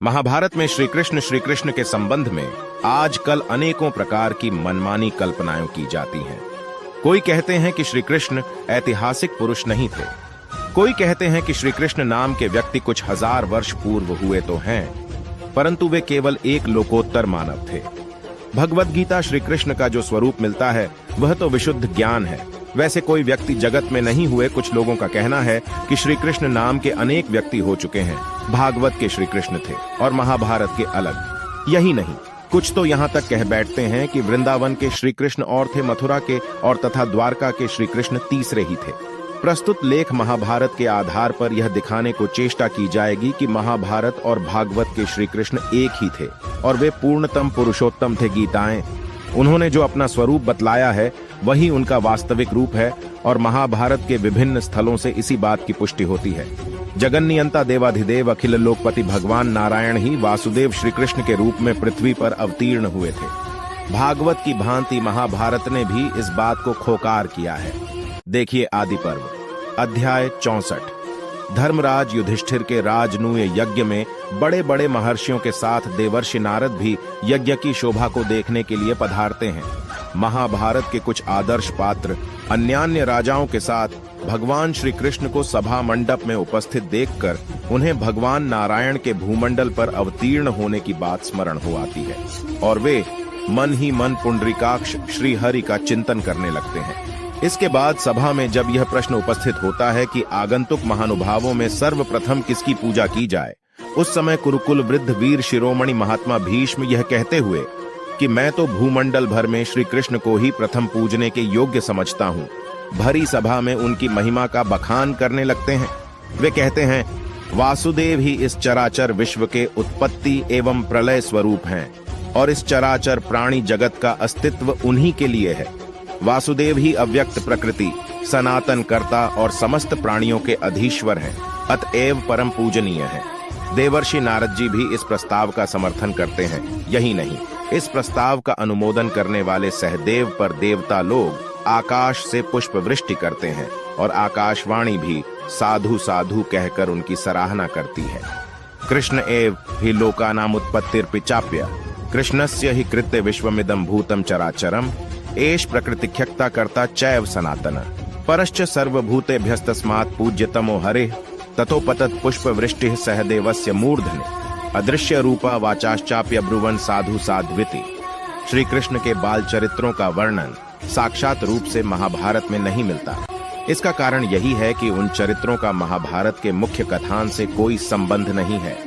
महाभारत में श्री कृष्ण के संबंध में आजकल अनेकों प्रकार की मनमानी कल्पनाएं की जाती हैं। कोई कहते हैं कि श्री कृष्ण ऐतिहासिक पुरुष नहीं थे, कोई कहते हैं कि श्री कृष्ण नाम के व्यक्ति कुछ हजार वर्ष पूर्व हुए तो हैं, परंतु वे केवल एक लोकोत्तर मानव थे। भगवद गीता श्री कृष्ण का जो स्वरूप मिलता है वह तो विशुद्ध ज्ञान है। वैसे कोई व्यक्ति जगत में नहीं हुए। कुछ लोगों का कहना है कि श्री कृष्ण नाम के अनेक व्यक्ति हो चुके हैं। भागवत के श्री कृष्ण थे और महाभारत के अलग। यही नहीं, कुछ तो यहाँ तक कह बैठते हैं कि वृंदावन के श्री कृष्ण और थे, मथुरा के और तथा द्वारका के श्री कृष्ण तीसरे ही थे। प्रस्तुत लेख महाभारत के आधार पर यह दिखाने को चेष्टा की जाएगी कि महाभारत और भागवत के श्री कृष्ण एक ही थे और वे पूर्णतम पुरुषोत्तम थे। गीताएं उन्होंने जो अपना स्वरूप बतलाया है वही उनका वास्तविक रूप है और महाभारत के विभिन्न स्थलों से इसी बात की पुष्टि होती है। जगन्नियंता देवाधिदेव अखिल लोकपति भगवान नारायण ही वासुदेव श्री कृष्ण के रूप में पृथ्वी पर अवतीर्ण हुए थे। भागवत की भांति महाभारत ने भी इस बात को खोकार किया है। देखिए आदि पर्व अध्याय 64। धर्मराज युधिष्ठिर के राजनूय यज्ञ में बड़े बड़े महर्षियों के साथ देवर्षि नारद भी यज्ञ की शोभा को देखने के लिए पधारते हैं। महाभारत के कुछ आदर्श पात्र अन्यान्य राजाओं के साथ भगवान श्री कृष्ण को सभा मंडप में उपस्थित देखकर उन्हें भगवान नारायण के भूमंडल पर अवतीर्ण होने की बात स्मरण हो आती है और वे मन ही मन पुंडरीकाक्ष श्री हरि का चिंतन करने लगते हैं। इसके बाद सभा में जब यह प्रश्न उपस्थित होता है कि आगंतुक महानुभावों में सर्वप्रथम किसकी पूजा की जाए, उस समय कुरुकुल वृद्ध वीर शिरोमणि महात्मा भीष्म यह कहते हुए कि मैं तो भूमंडल भर में श्री कृष्ण को ही प्रथम पूजने के योग्य समझता हूँ, भरी सभा में उनकी महिमा का बखान करने लगते हैं। वे कहते हैं वासुदेव ही इस चराचर विश्व के उत्पत्ति एवं प्रलय स्वरूप हैं और इस चराचर प्राणी जगत का अस्तित्व उन्हीं के लिए है। वासुदेव ही अव्यक्त प्रकृति, सनातन कर्ता और समस्त प्राणियों के अधीश्वर हैं, अतएव परम पूजनीय है। देवर्षि नारद जी भी इस प्रस्ताव का समर्थन करते हैं। यही नहीं, इस प्रस्ताव का अनुमोदन करने वाले सहदेव पर देवता लोग आकाश से पुष्प वृष्टि करते हैं और आकाशवाणी भी साधु साधु कहकर उनकी सराहना करती है। कृष्ण एव हि लोकानाम उत्पत्तिर्पिचाप्य कृष्णस्य हि कृत्य विश्वमिदं भूतं चराचरम् एष प्रकृतिख्यक्ता कर्ता चैव सनातन परश्च सर्वभूतेभ्यस्तस्मात् पूज्यतमो हरिः ततोपतत् पुष्पवृष्टिः सहदेवस्य मूर्धनि अदृश्य रूपा वाचाश्चाप्य ब्रुवन् साधु साध्विति। श्री कृष्ण के बाल चरित्रों का वर्णन साक्षात रूप से महाभारत में नहीं मिलता। इसका कारण यही है कि उन चरित्रों का महाभारत के मुख्य कथान से कोई संबंध नहीं है।